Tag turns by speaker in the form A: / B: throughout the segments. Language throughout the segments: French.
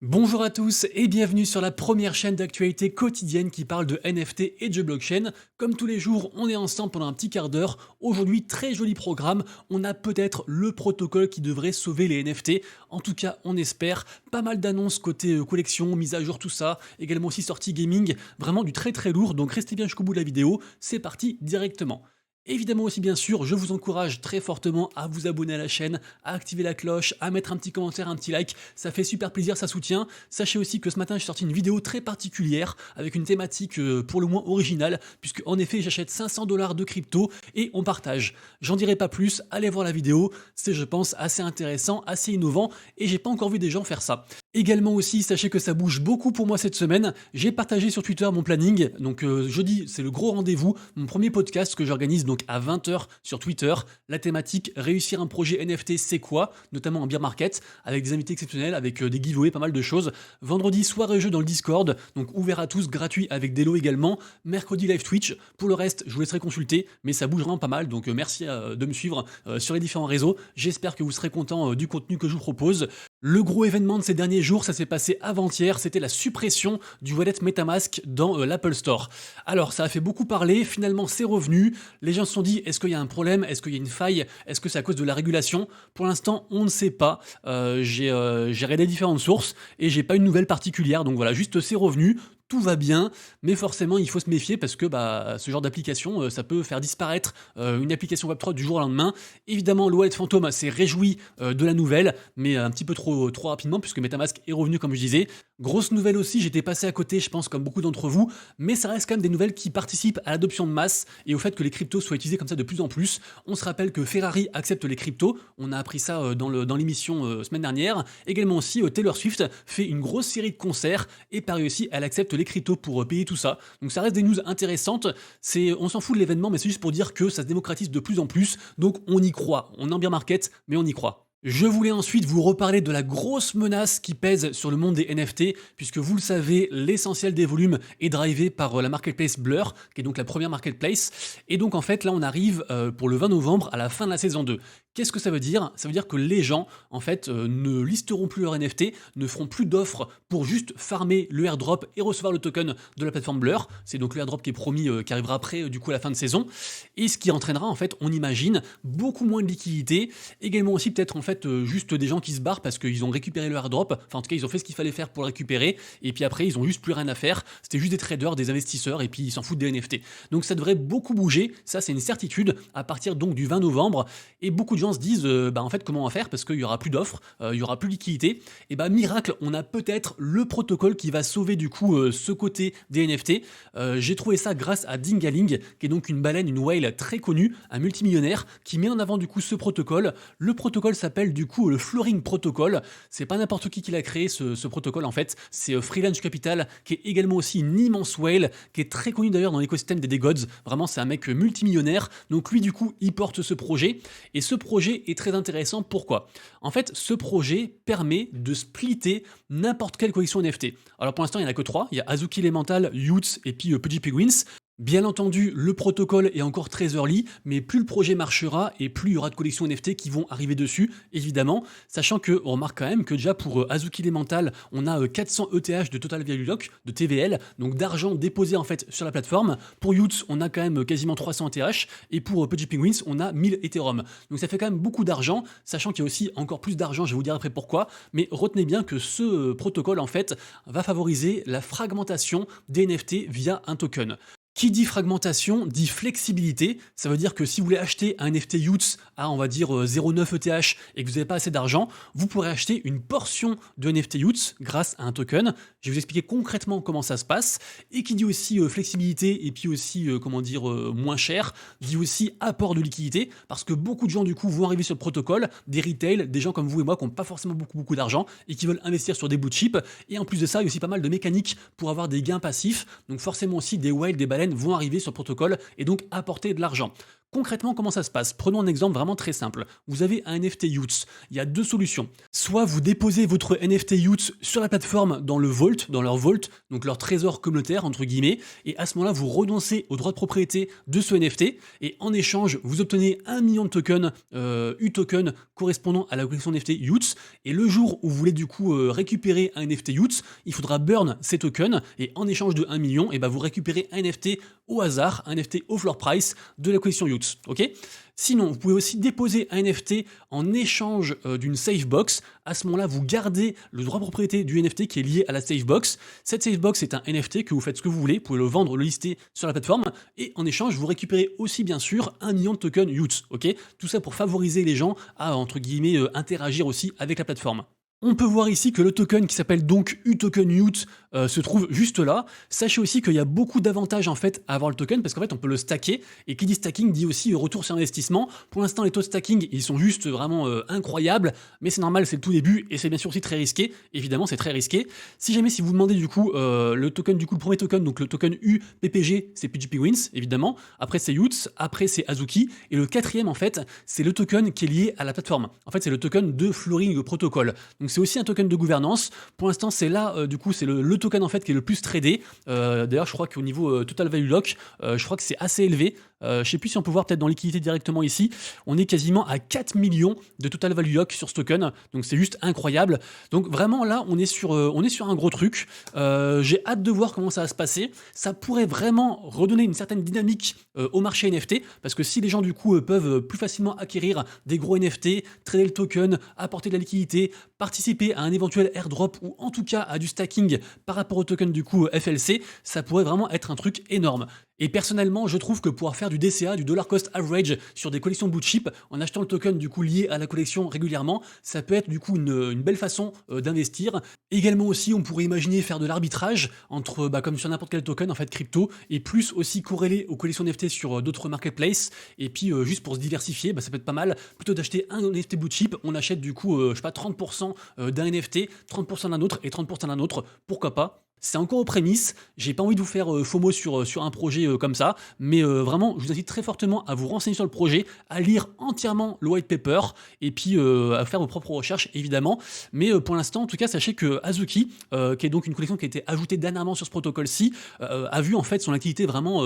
A: Bonjour à tous et bienvenue sur la première chaîne d'actualité quotidienne qui parle de NFT et de blockchain. Comme tous les jours, on est ensemble pendant un petit quart d'heure. Aujourd'hui, très joli programme. On a peut-être le protocole qui devrait sauver les NFT. En tout cas, on espère. Pas mal d'annonces côté collection, mise à jour, tout ça. Également aussi sortie gaming. Vraiment du très très lourd. Donc restez bien jusqu'au bout de la vidéo. C'est parti directement. Évidemment aussi bien sûr, je vous encourage très fortement à vous abonner à la chaîne, à activer la cloche, à mettre un petit commentaire, un petit like, ça fait super plaisir, ça soutient. Sachez aussi que ce matin j'ai sorti une vidéo très particulière avec une thématique pour le moins originale, puisque en effet j'achète 500 $ de crypto et on partage. J'en dirai pas plus, allez voir la vidéo, c'est je pense assez intéressant, assez innovant et j'ai pas encore vu des gens faire ça. Également aussi, sachez que ça bouge beaucoup pour moi cette semaine. J'ai partagé sur Twitter mon planning. Donc jeudi, c'est le gros rendez-vous, mon premier podcast que j'organise donc à 20 h sur Twitter. La thématique réussir un projet NFT, c'est quoi? Notamment en bear market, avec des invités exceptionnels, avec des giveaways, pas mal de choses. Vendredi, soirée jeu dans le Discord, donc ouvert à tous, gratuit avec des lots également. Mercredi, live Twitch. Pour le reste, je vous laisserai consulter, mais ça bouge vraiment pas mal. Donc merci de me suivre sur les différents réseaux. J'espère que vous serez content du contenu que je vous propose. Le gros événement de ces derniers jours, ça s'est passé avant-hier, c'était la suppression du wallet MetaMask dans l'Apple Store. Alors ça a fait beaucoup parler, finalement c'est revenu, les gens se sont dit est-ce qu'il y a un problème, est-ce qu'il y a une faille, est-ce que c'est à cause de la régulation? Pour l'instant on ne sait pas, j'ai regardé différentes sources et j'ai pas une nouvelle particulière, donc voilà, juste c'est revenu, tout va bien, mais forcément il faut se méfier parce que ce genre d'application, ça peut faire disparaître une application Web3 du jour au lendemain. Évidemment, le Wallet Phantom s'est réjoui de la nouvelle, mais un petit peu trop rapidement puisque MetaMask est revenu comme je disais. Grosse nouvelle aussi, j'étais passé à côté, je pense comme beaucoup d'entre vous, mais ça reste quand même des nouvelles qui participent à l'adoption de masse et au fait que les cryptos soient utilisés comme ça de plus en plus. On se rappelle que Ferrari accepte les cryptos, on a appris ça dans l'émission semaine dernière. Également aussi, Taylor Swift fait une grosse série de concerts et pareil aussi, elle accepte les cryptos pour payer tout ça. Donc ça reste des news intéressantes. On s'en fout de l'événement, mais c'est juste pour dire que ça se démocratise de plus en plus. Donc on y croit. On est en bear market, mais on y croit. Je voulais ensuite vous reparler de la grosse menace qui pèse sur le monde des NFT, puisque vous le savez, l'essentiel des volumes est drivé par la marketplace Blur, qui est donc la première marketplace. Et donc en fait, là on arrive pour le 20 novembre à la fin de la saison 2. Qu'est-ce que ça veut dire? Ça veut dire que les gens, en fait, ne listeront plus leur NFT, ne feront plus d'offres pour juste farmer le airdrop et recevoir le token de la plateforme Blur. C'est donc le airdrop qui est promis, qui arrivera après, du coup, à la fin de saison. Et ce qui entraînera, en fait, on imagine, beaucoup moins de liquidités. Également aussi, peut-être, en fait, juste des gens qui se barrent parce qu'ils ont récupéré le airdrop. Enfin, en tout cas, ils ont fait ce qu'il fallait faire pour le récupérer. Et puis après, ils ont juste plus rien à faire. C'était juste des traders, des investisseurs, et puis ils s'en foutent des NFT. Donc ça devrait beaucoup bouger. Ça, c'est une certitude à partir donc du 20 novembre. Et beaucoup de gens se disent, en fait, comment on va faire parce qu'il y aura plus d'offres, il y aura plus de liquidité. Et miracle, on a peut-être le protocole qui va sauver du coup ce côté des NFT. J'ai trouvé ça grâce à Dingaling, qui est donc une baleine, une whale très connue, un multimillionnaire, qui met en avant du coup ce protocole. Le protocole s'appelle du coup le Flooring Protocol. C'est pas n'importe qui l'a créé ce protocole en fait. C'est Freelance Capital, qui est également aussi une immense whale, qui est très connu d'ailleurs dans l'écosystème des DeGods. Vraiment, c'est un mec multimillionnaire. Donc lui, du coup, il porte ce projet. Et ce projet est très intéressant. Pourquoi? En fait, ce projet permet de splitter n'importe quelle collection NFT. Alors pour l'instant, il n'y en a que 3. Il y a Azuki Elemental, Utes et puis Pudgy Penguins. Bien entendu, le protocole est encore très early, mais plus le projet marchera et plus il y aura de collections NFT qui vont arriver dessus, évidemment, sachant que on remarque quand même que déjà pour Azuki Elemental, on a 400 ETH de Total Value Lock, de TVL, donc d'argent déposé en fait sur la plateforme. Pour Utes, on a quand même quasiment 300 ETH, et pour Pudgy Penguins, on a 1000 Ethereum. Donc ça fait quand même beaucoup d'argent, sachant qu'il y a aussi encore plus d'argent, je vais vous dire après pourquoi, mais retenez bien que ce protocole en fait va favoriser la fragmentation des NFT via un token. Qui dit fragmentation dit flexibilité. Ça veut dire que si vous voulez acheter un NFT Utes à, on va dire, 0,9 ETH et que vous n'avez pas assez d'argent, vous pourrez acheter une portion de NFT Utes grâce à un token. Je vais vous expliquer concrètement comment ça se passe. Et qui dit aussi flexibilité et puis aussi, moins cher, dit aussi apport de liquidité parce que beaucoup de gens, du coup, vont arriver sur le protocole, des retail, des gens comme vous et moi qui n'ont pas forcément beaucoup d'argent et qui veulent investir sur des blue chips. Et en plus de ça, il y a aussi pas mal de mécaniques pour avoir des gains passifs. Donc forcément aussi des whales, des baleines vont arriver sur le protocole et donc apporter de l'argent. Concrètement, comment ça se passe? Prenons un exemple vraiment très simple. Vous avez un NFT Youths. Il y a deux solutions. Soit vous déposez votre NFT Youths sur la plateforme dans le vault, dans leur vault, donc leur trésor communautaire, entre guillemets, et à ce moment-là, vous renoncez au droit de propriété de ce NFT, et en échange, vous obtenez 1 million de tokens, U-token, correspondant à la collection NFT Youths, et le jour où vous voulez du coup récupérer un NFT Youths, il faudra burn ces tokens, et en échange de 1 million, et ben vous récupérez un NFT au hasard, un NFT au floor price de la collection Youths. Ok. Sinon, vous pouvez aussi déposer un NFT en échange d'une safe box. À ce moment-là, vous gardez le droit de propriété du NFT qui est lié à la safe box. Cette safe box est un NFT que vous faites ce que vous voulez, vous pouvez le vendre, le lister sur la plateforme, et en échange, vous récupérez aussi bien sûr 1 million de tokens Youths. Ok. Tout ça pour favoriser les gens à entre guillemets interagir aussi avec la plateforme. On peut voir ici que le token qui s'appelle donc U-Token Youth se trouve juste là. Sachez aussi qu'il y a beaucoup d'avantages en fait à avoir le token parce qu'en fait on peut le stacker et qui dit stacking dit aussi retour sur investissement. Pour l'instant les taux de stacking ils sont juste vraiment incroyables, mais c'est normal, c'est le tout début et c'est bien sûr aussi très risqué. Évidemment c'est très risqué. Si vous demandez du coup le token du coup le premier token donc le token U PPG c'est PGP Wins évidemment. Après c'est Youths, après c'est Azuki et le quatrième en fait c'est le token qui est lié à la plateforme. En fait c'est le token de Flooring Protocol. Donc c'est aussi un token de gouvernance. Pour l'instant, c'est là, du coup, c'est le token en fait qui est le plus tradé. D'ailleurs, je crois qu'au niveau total value lock, je crois que c'est assez élevé. Je sais plus si on peut voir peut-être dans liquidité directement ici. On est quasiment à 4 millions de total value lock sur ce token. Donc c'est juste incroyable. Donc vraiment là, on est sur un gros truc. J'ai hâte de voir comment ça va se passer. Ça pourrait vraiment redonner une certaine dynamique au marché NFT parce que si les gens du coup peuvent plus facilement acquérir des gros NFT, trader le token, apporter de la liquidité, participer à un éventuel airdrop ou en tout cas à du stacking par rapport au token du coup FLC, ça pourrait vraiment être un truc énorme. Et personnellement, je trouve que pouvoir faire du DCA, du dollar cost average sur des collections blue chip en achetant le token du coup lié à la collection régulièrement, ça peut être du coup une belle façon d'investir. Également aussi, on pourrait imaginer faire de l'arbitrage entre, comme sur n'importe quel token en fait crypto, et plus aussi corrélé aux collections NFT sur d'autres marketplaces. Et puis juste pour se diversifier, ça peut être pas mal. Plutôt d'acheter un NFT blue chip, on achète du coup, je sais pas, 30% d'un NFT, 30% d'un autre et 30% d'un autre. Pourquoi pas? C'est encore aux prémices, j'ai pas envie de vous faire FOMO sur un projet comme ça, mais vraiment, je vous invite très fortement à vous renseigner sur le projet, à lire entièrement le white paper, et puis à faire vos propres recherches, évidemment. Mais pour l'instant, en tout cas, sachez que Azuki, qui est donc une collection qui a été ajoutée dernièrement sur ce protocole-ci, a vu en fait son activité vraiment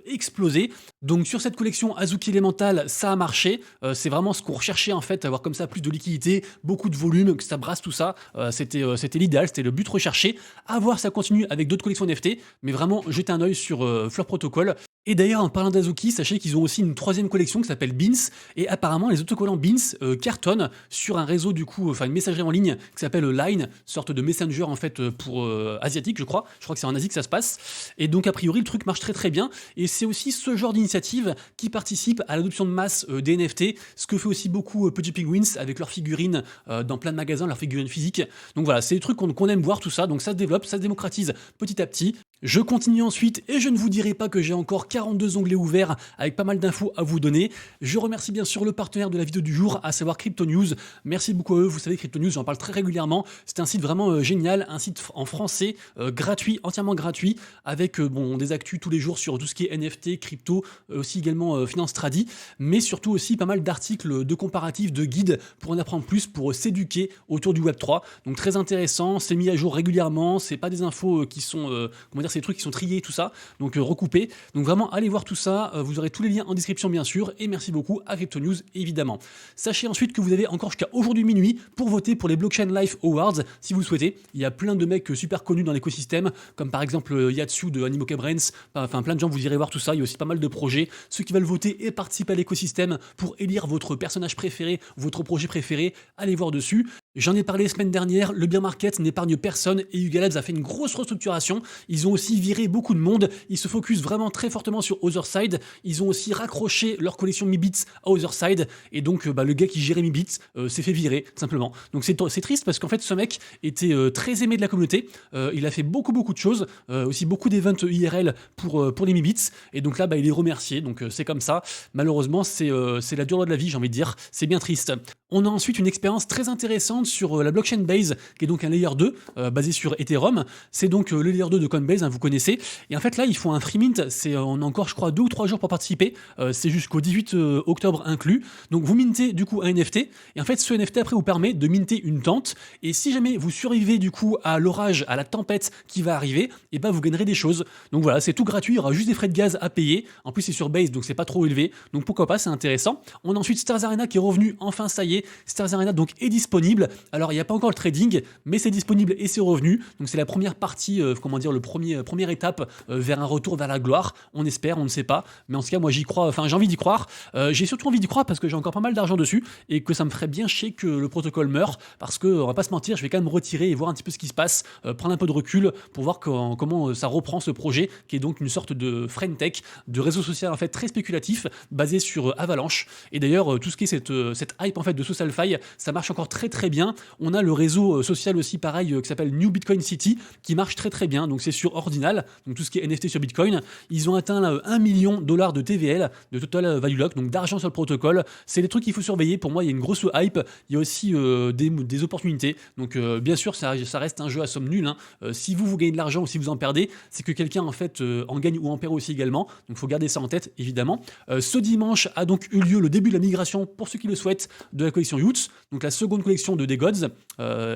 A: exploser. Donc sur cette collection Azuki Elemental, ça a marché, c'est vraiment ce qu'on recherchait en fait, avoir comme ça plus de liquidité, beaucoup de volume, que ça brasse tout ça, c'était l'idéal, c'était le but recherché. À voir ça continue avec d'autres collections NFT, mais vraiment jetez un œil sur Fleur Protocol. Et d'ailleurs, en parlant d'Azuki, sachez qu'ils ont aussi une troisième collection qui s'appelle Beans, et apparemment les autocollants Beans cartonnent sur un réseau du coup, enfin une messagerie en ligne qui s'appelle Line, sorte de messenger en fait pour asiatique, je crois que c'est en Asie que ça se passe, et donc a priori le truc marche très très bien, et c'est aussi ce genre d'initiative qui participe à l'adoption de masse des NFT, ce que fait aussi beaucoup Pudgy Penguins avec leurs figurines dans plein de magasins, leurs figurines physiques. Donc voilà, c'est des trucs qu'on aime voir tout ça, donc ça se développe, ça se démocratise petit à petit. Je continue ensuite et je ne vous dirai pas que j'ai encore 42 onglets ouverts avec pas mal d'infos à vous donner. Je remercie bien sûr le partenaire de la vidéo du jour, à savoir Crypto News. Merci beaucoup à eux, vous savez Crypto News, j'en parle très régulièrement. C'est un site vraiment génial, un site en français, gratuit, entièrement gratuit, avec des actus tous les jours sur tout ce qui est NFT, crypto, aussi également finance tradi, mais surtout aussi pas mal d'articles, de comparatifs, de guides pour en apprendre plus, pour s'éduquer autour du Web3. Donc très intéressant, c'est mis à jour régulièrement, c'est pas des infos qui sont, c'est des trucs qui sont triés, tout ça, donc recoupés. Donc vraiment, allez voir tout ça, vous aurez tous les liens en description bien sûr, et merci beaucoup à Crypto News évidemment. Sachez ensuite que vous avez encore jusqu'à aujourd'hui minuit pour voter pour les Blockchain Life Awards, si vous le souhaitez. Il y a plein de mecs super connus dans l'écosystème, comme par exemple Yatsu de Animoca Brains, enfin plein de gens, vous irez voir tout ça, il y a aussi pas mal de projets. Ceux qui veulent voter et participer à l'écosystème pour élire votre personnage préféré, votre projet préféré, allez voir dessus. J'en ai parlé la semaine dernière, le bear market n'épargne personne et Yuga Labs a fait une grosse restructuration. Ils ont aussi viré beaucoup de monde, ils se focusent vraiment très fortement sur Otherside. Ils ont aussi raccroché leur collection Mibits à Otherside et donc le gars qui gérait Mibits s'est fait virer tout simplement. Donc c'est triste parce qu'en fait ce mec était très aimé de la communauté, il a fait beaucoup de choses, aussi beaucoup d'events IRL pour les Mibits et donc là il est remercié, donc c'est comme ça. Malheureusement c'est la dure loi de la vie, j'ai envie de dire, c'est bien triste. On a ensuite une expérience très intéressante sur la blockchain Base, qui est donc un layer 2 basé sur Ethereum. C'est donc le layer 2 de Coinbase, vous connaissez. Et en fait là, ils font un free mint. On a encore, je crois, 2 ou 3 jours pour participer. C'est jusqu'au 18 octobre inclus. Donc vous mintez du coup un NFT. Et en fait, ce NFT après vous permet de minter une tente. Et si jamais vous survivez du coup à l'orage, à la tempête qui va arriver, et ben vous gagnerez des choses. Donc voilà, c'est tout gratuit. Il y aura juste des frais de gaz à payer. En plus, c'est sur Base, donc c'est pas trop élevé. Donc pourquoi pas, c'est intéressant. On a ensuite Stars Arena qui est revenu. Enfin, ça y est. Stars Arena donc est disponible. Alors il n'y a pas encore le trading, mais c'est disponible et c'est revenu. Donc c'est la première partie, première étape vers un retour vers la gloire. On espère, on ne sait pas. Mais en tout cas, moi j'y crois, enfin j'ai envie d'y croire. J'ai surtout envie d'y croire parce que j'ai encore pas mal d'argent dessus et que ça me ferait bien chier que le protocole meure parce que, on va pas se mentir, je vais quand même me retirer et voir un petit peu ce qui se passe, prendre un peu de recul pour voir comment ça reprend ce projet qui est donc une sorte de friend-tech, de réseau social en fait très spéculatif basé sur Avalanche. Et d'ailleurs, tout ce qui est cette hype en fait de SocialFi, ça marche encore très très bien. On a le réseau social aussi pareil qui s'appelle New Bitcoin City qui marche très très bien. Donc c'est sur Ordinal, donc tout ce qui est NFT sur Bitcoin. Ils ont atteint là, 1 million de $ de TVL, de Total Value Lock, donc d'argent sur le protocole. C'est des trucs qu'il faut surveiller. Pour moi, il y a une grosse hype. Il y a aussi des opportunités. Donc bien sûr, ça reste un jeu à somme nulle. Si vous gagnez de l'argent ou si vous en perdez, c'est que quelqu'un en fait en gagne ou en perd aussi également. Donc il faut garder ça en tête évidemment. Ce dimanche a donc eu lieu le début de la migration pour ceux qui le souhaitent de la collection Youths, donc la seconde collection de Degods.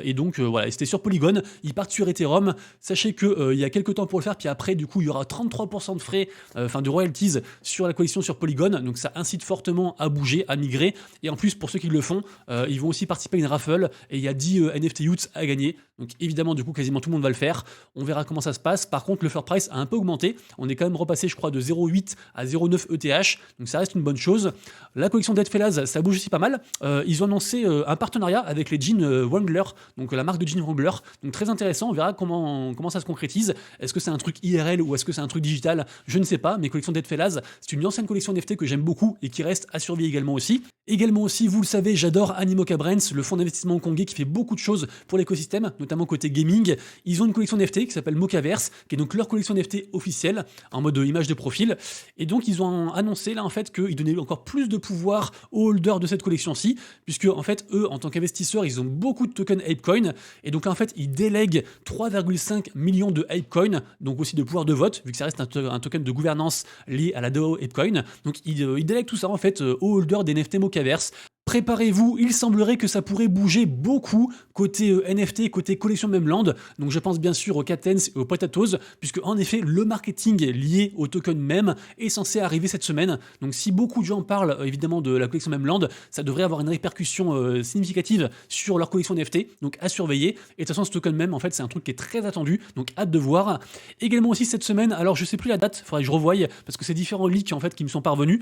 A: Et donc voilà, c'était sur Polygon. Ils partent sur Ethereum. Sachez que il y a quelques temps pour le faire. Puis après, du coup, il y aura 33% de frais, de royalties sur la collection sur Polygon. Donc ça incite fortement à bouger, à migrer. Et en plus, pour ceux qui le font, ils vont aussi participer à une raffle. Et il y a 10 NFT Youths à gagner. Donc évidemment, du coup, quasiment tout le monde va le faire. On verra comment ça se passe. Par contre, le floor price a un peu augmenté. On est quand même repassé, je crois, de 0,8 à 0,9 ETH. Donc ça reste une bonne chose. La collection Dead Fellas, ça bouge aussi pas mal. Ils ont annoncé un partenariat avec les jeans Wrangler, donc la marque de jeans Wrangler. Donc très intéressant. On verra comment ça se concrétise. Est-ce que c'est un truc IRL ou est-ce que c'est un truc digital? Je ne sais pas. Mais collection Dead Fellas, c'est une ancienne collection NFT que j'aime beaucoup et qui reste à surveiller également aussi. Également aussi, vous le savez, j'adore Animoca Brands, le fonds d'investissement hongkongais qui fait beaucoup de choses pour l'écosystème, notamment côté gaming. Ils ont une collection NFT qui s'appelle Mocaverse, qui est donc leur collection NFT officielle, en mode image de profil. Et donc, ils ont annoncé là en fait qu'ils donnaient encore plus de pouvoir aux holders de cette collection-ci, puisque en fait, eux, en tant qu'investisseurs, ils ont beaucoup de tokens Apecoin. Et donc, en fait, ils délèguent 3,5 millions de Apecoin, donc aussi de pouvoir de vote, vu que ça reste un token de gouvernance lié à la DAO Apecoin. Donc, ils délèguent tout ça en fait aux holders des NFT Mocaverse. Préparez-vous, il semblerait que ça pourrait bouger beaucoup côté NFT, côté collection Memland. Donc je pense bien sûr aux Captains et aux Potatoes, puisque en effet le marketing lié au token même est censé arriver cette semaine. Donc si beaucoup de gens parlent évidemment de la collection Memland, ça devrait avoir une répercussion significative sur leur collection NFT, donc à surveiller. Et de toute façon ce token même en fait c'est un truc qui est très attendu, donc hâte de voir. Également aussi cette semaine, alors je sais plus la date, il faudrait que je revoie, parce que c'est différents leaks en fait qui me sont parvenus.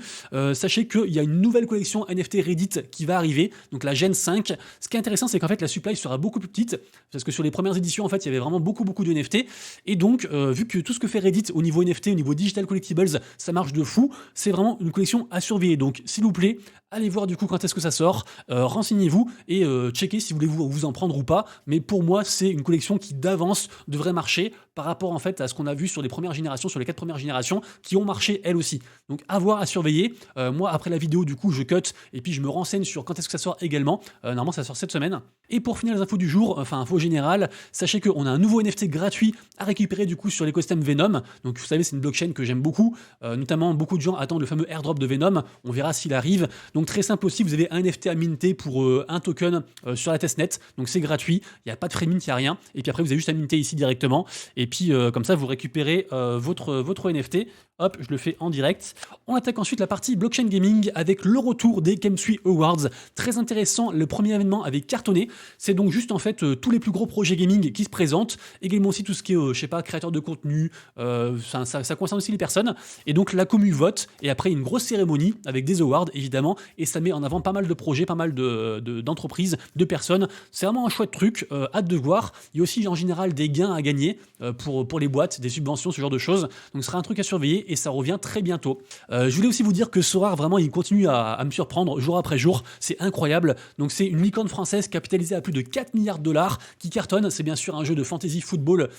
A: Sachez qu'il y a une nouvelle collection NFT Reddit qui va arriver, donc la Gen 5. Ce qui est intéressant, c'est qu'en fait la supply sera beaucoup plus petite, parce que sur les premières éditions, en fait, il y avait vraiment beaucoup de NFT, et donc, vu que tout ce que fait Reddit au niveau NFT, au niveau Digital Collectibles, ça marche de fou, c'est vraiment une collection à surveiller. Donc, s'il vous plaît, allez voir du coup quand est-ce que ça sort, renseignez-vous et checkez si vous voulez vous en prendre ou pas. Mais pour moi, c'est une collection qui d'avance devrait marcher par rapport en fait à ce qu'on a vu sur les premières générations, sur les 4 premières générations qui ont marché elles aussi. Donc à voir, à surveiller. Moi, après la vidéo, du coup, je cut et puis je me renseigne sur quand est-ce que ça sort également. Normalement, ça sort cette semaine. Et pour finir les infos du jour, enfin infos générales, sachez qu'on a un nouveau NFT gratuit à récupérer du coup sur l'écosystème Venom. Donc vous savez, c'est une blockchain que j'aime beaucoup. Notamment, beaucoup de gens attendent le fameux airdrop de Venom. On verra s'il arrive. Donc très simple aussi, vous avez un NFT à minter pour un token sur la testnet. Donc c'est gratuit. Il n'y a pas de frais mint, il n'y a rien. Et puis après, vous avez juste à minter ici directement. Et puis comme ça, vous récupérez votre NFT. Hop, je le fais en direct. On attaque ensuite la partie blockchain gaming avec le retour des Game3 Awards. Très intéressant, le premier événement avait cartonné. C'est donc juste en fait tous les plus gros projets gaming qui se présentent. Également aussi tout ce qui est, je sais pas, créateur de contenu. Ça concerne aussi les personnes. Et donc la commu vote. Et après une grosse cérémonie avec des awards évidemment. Et ça met en avant pas mal de projets, pas mal d'entreprises, de personnes. C'est vraiment un chouette truc. Hâte de voir. Il y a aussi en général des gains à gagner pour les boîtes, des subventions, ce genre de choses. Donc ce sera un truc à surveiller. et ça revient très bientôt. Je voulais aussi vous dire que Sorare, vraiment, il continue à me surprendre jour après jour. C'est incroyable. Donc, c'est une licorne française capitalisée à plus de 4 milliards de dollars qui cartonne. C'est bien sûr un jeu de fantasy football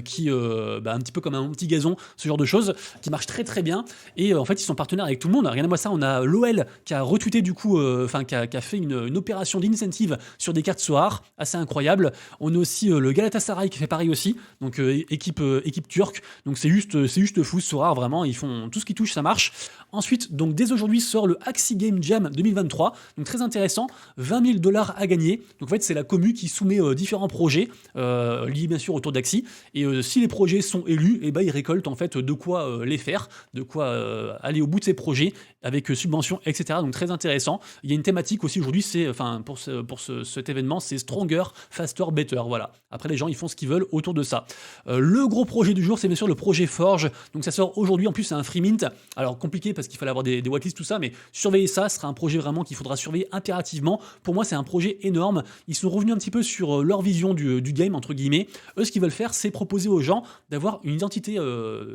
A: qui, un petit peu comme un petit gazon, ce genre de choses, qui marche très très bien. Et en fait, ils sont partenaires avec tout le monde. Regardez moi ça, on a l'OL qui a retweeté du coup, qui a fait une opération d'incentive sur des cartes Sorare, assez incroyable. On a aussi le Galatasaray qui fait pareil aussi, donc équipe turque. Donc c'est juste fou, Sorare, vraiment, ils font tout ce qui touche, ça marche. Ensuite, donc dès aujourd'hui sort le Axie Game Jam 2023, donc très intéressant, 20 000 dollars à gagner. Donc en fait, c'est la commu qui soumet différents projets liés bien sûr autour d'Axie. Et si les projets sont élus, et ils récoltent en fait de quoi les faire, de quoi aller au bout de ces projets avec subventions, etc. Donc très intéressant. Il y a une thématique aussi aujourd'hui, c'est pour cet événement, c'est Stronger, Faster, Better. Voilà. Après, les gens ils font ce qu'ils veulent autour de ça. Le gros projet du jour, c'est bien sûr le projet Forge. Donc ça sort aujourd'hui. En plus, c'est un free mint. Alors compliqué parce qu'il fallait avoir des whitelists, tout ça, mais surveillez ça. Ce sera un projet vraiment qu'il faudra surveiller impérativement. Pour moi, c'est un projet énorme. Ils sont revenus un petit peu sur leur vision du game, entre guillemets. Eux, ce qu'ils veulent faire, c'est proposer aux gens d'avoir une identité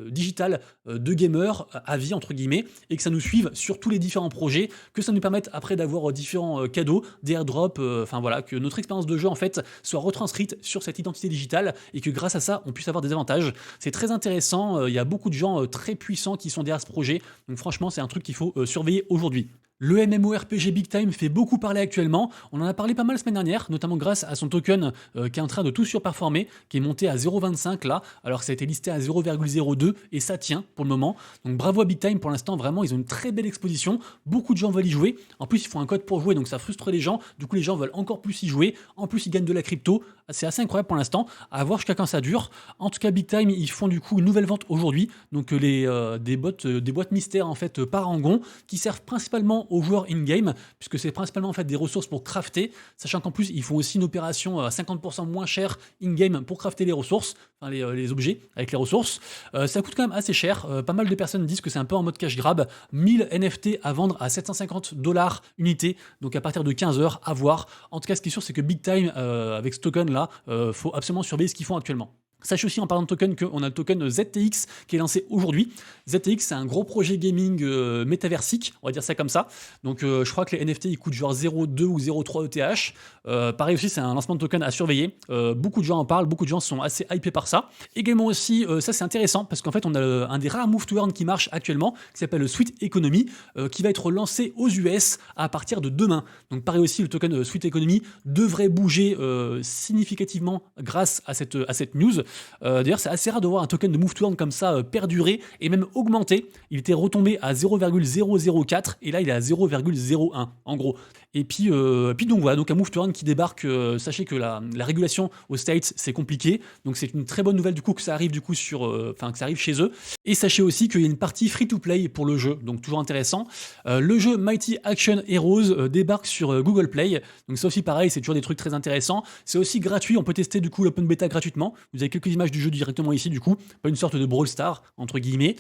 A: digitale de gamer à vie, entre guillemets, et que ça nous suive sur tous les différents projets, que ça nous permette après d'avoir différents cadeaux, des airdrops, voilà, que notre expérience de jeu en fait soit retranscrite sur cette identité digitale et que grâce à ça, on puisse avoir des avantages. C'est très intéressant. Il y a beaucoup de gens très puissants qui sont derrière ce projet. Donc franchement, c'est un truc qu'il faut surveiller aujourd'hui. Le MMORPG Big Time fait beaucoup parler actuellement. On en a parlé pas mal la semaine dernière, notamment grâce à son token qui est en train de tout surperformer, qui est monté à 0,25 là, alors que ça a été listé à 0,02 et ça tient pour le moment. Donc bravo à Big Time pour l'instant, vraiment, ils ont une très belle exposition. Beaucoup de gens veulent y jouer. En plus, ils font un code pour jouer, donc ça frustre les gens. Du coup, les gens veulent encore plus y jouer. En plus, ils gagnent de la crypto. C'est assez incroyable pour l'instant. À voir jusqu'à quand ça dure. En tout cas, Big Time, ils font du coup une nouvelle vente aujourd'hui. Donc des boîtes mystères en fait Parangon qui servent principalement aux joueurs in-game, puisque c'est principalement en fait des ressources pour crafter, sachant qu'en plus ils font aussi une opération à 50% moins chère in-game pour crafter les ressources, les objets avec les ressources. Ça coûte quand même assez cher. Pas mal de personnes disent que c'est un peu en mode cash grab. 1000 NFT à vendre à 750 $ unité, donc à partir de 15 heures à voir. En tout cas, ce qui est sûr, c'est que Big Time, avec ce token là, faut absolument surveiller ce qu'ils font actuellement. Sachez aussi en parlant de token qu'on a le token ZTX qui est lancé aujourd'hui. ZTX, c'est un gros projet gaming métaversique, on va dire ça comme ça. Donc je crois que les NFT ils coûtent genre 0,2 ou 0,3 ETH. Pareil aussi, c'est un lancement de token à surveiller. Beaucoup de gens en parlent, beaucoup de gens sont assez hypés par ça. Également aussi, ça c'est intéressant parce qu'en fait on a un des rares move to earn qui marche actuellement, qui s'appelle le Sweet Economy, qui va être lancé aux US à partir de demain. Donc pareil aussi, le token Sweet Economy devrait bouger significativement grâce à cette news. D'ailleurs, c'est assez rare de voir un token de move to earn comme ça perdurer et même augmenter. Il était retombé à 0,004 et là il est à 0,01 en gros. Et puis donc voilà, donc un move to earn qui débarque. Sachez que la régulation aux States c'est compliqué, donc c'est une très bonne nouvelle du coup que ça arrive du coup que ça arrive chez eux. Et sachez aussi qu'il y a une partie free to play pour le jeu, donc toujours intéressant. Le jeu Mighty Action Heroes débarque sur Google Play, donc ça aussi pareil, c'est toujours des trucs très intéressants. C'est aussi gratuit, on peut tester du coup l'open beta gratuitement. Vous avez quelques images du jeu directement ici du coup, pas une sorte de Brawl Star entre guillemets.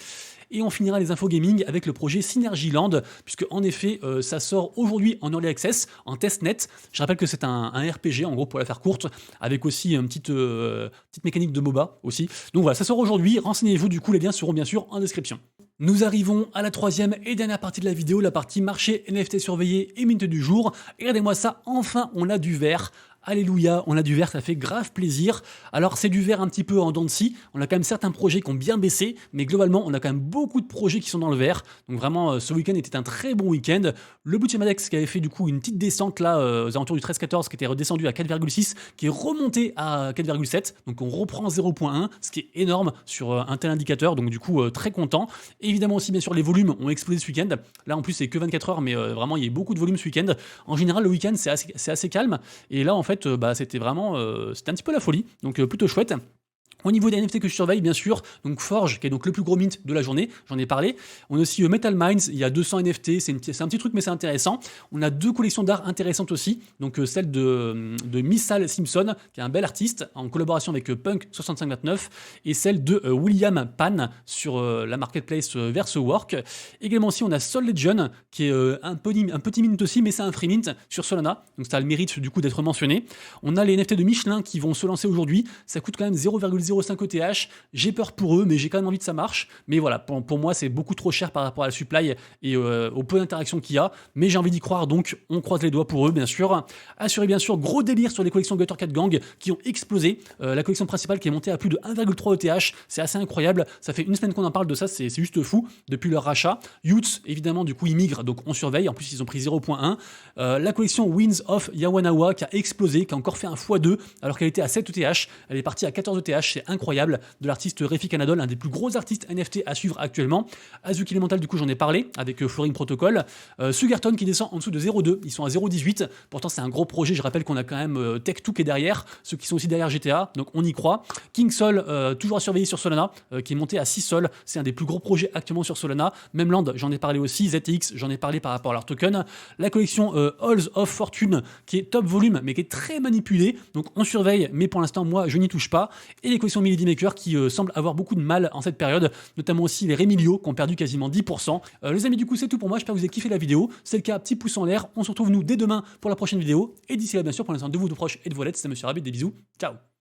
A: Et on finira les infos gaming avec le projet Synergyland, puisque en effet, ça sort aujourd'hui en Early Access, en testnet. Je rappelle que c'est un RPG, en gros, pour la faire courte, avec aussi une petite mécanique de MOBA aussi. Donc voilà, ça sort aujourd'hui. Renseignez-vous, du coup, les liens seront bien sûr en description. Nous arrivons à la troisième et dernière partie de la vidéo, la partie marché NFT surveillé et mint du jour. Et regardez-moi ça, enfin, on a du vert. Alléluia, on a du vert, ça fait grave plaisir. Alors c'est du vert un petit peu en dents de scie, on a quand même certains projets qui ont bien baissé, mais globalement on a quand même beaucoup de projets qui sont dans le vert. Donc vraiment ce week-end était un très bon week-end. Le Boutiamadex qui avait fait du coup une petite descente là aux alentours du 13-14 qui était redescendu à 4,6, qui est remonté à 4,7, donc on reprend 0,1, ce qui est énorme sur un tel indicateur, donc du coup très content. Et évidemment aussi bien sûr les volumes ont explosé ce week-end. Là en plus c'est que 24 heures, mais vraiment il y a eu beaucoup de volume ce week-end. En général le week-end c'est assez calme, et là en fait c'était vraiment c'était un petit peu la folie, donc plutôt chouette. Au niveau des NFT que je surveille, bien sûr, donc Forge, qui est donc le plus gros mint de la journée, j'en ai parlé. On a aussi Metal Minds, il y a 200 NFT, c'est un petit truc, mais c'est intéressant. On a deux collections d'art intéressantes aussi, donc celle de Missal Simpson, qui est un bel artiste, en collaboration avec Punk6529, et celle de William Pan sur la marketplace Versework. Également aussi, on a Soul Legend, qui est un petit mint aussi, mais c'est un free mint sur Solana, donc ça a le mérite du coup d'être mentionné. On a les NFT de Michelin qui vont se lancer aujourd'hui, ça coûte quand même 0,0 0,5 ETH. J'ai peur pour eux, mais j'ai quand même envie que ça marche. Mais voilà, pour moi, c'est beaucoup trop cher par rapport à la supply et au peu d'interactions qu'il y a. Mais j'ai envie d'y croire, donc on croise les doigts pour eux, bien sûr. Assurez bien sûr, gros délire sur les collections Gutter Cat Gang qui ont explosé. La collection principale qui est montée à plus de 1,3 ETH, c'est assez incroyable. Ça fait une semaine qu'on en parle de ça, c'est juste fou depuis leur rachat. Utes, évidemment, du coup, ils migrent, donc on surveille. En plus, ils ont pris 0,1. La collection Winds of Yawanawa qui a explosé, qui a encore fait un x2 alors qu'elle était à 7 ETH. Elle est partie à 14 ETH, c'est incroyable. De l'artiste Refi Canadol, un des plus gros artistes NFT à suivre actuellement. Azuki Elemental, du coup, j'en ai parlé avec Flooring Protocol. Sugarton qui descend en dessous de 0,2, ils sont à 0,18. Pourtant, c'est un gros projet. Je rappelle qu'on a quand même Tech2 qui est derrière, ceux qui sont aussi derrière GTA, donc on y croit. King Sol, toujours à surveiller sur Solana, qui est monté à 6 sols. C'est un des plus gros projets actuellement sur Solana. Memland, j'en ai parlé aussi. ZTX, j'en ai parlé par rapport à leur token. La collection Halls of Fortune, qui est top volume, mais qui est très manipulée. Donc on surveille, mais pour l'instant, moi, je n'y touche pas. Et les collections Milady Maker qui semblent avoir beaucoup de mal en cette période, notamment aussi les Remilio qui ont perdu quasiment 10%. Les amis, du coup, c'est tout pour moi. J'espère que vous avez kiffé la vidéo. Si c'est le cas, petit pouce en l'air. On se retrouve nous dès demain pour la prochaine vidéo. Et d'ici là, bien sûr, prenez soin de vous, de proches et de vos lettres. C'était Monsieur Rabbit. Des bisous. Ciao.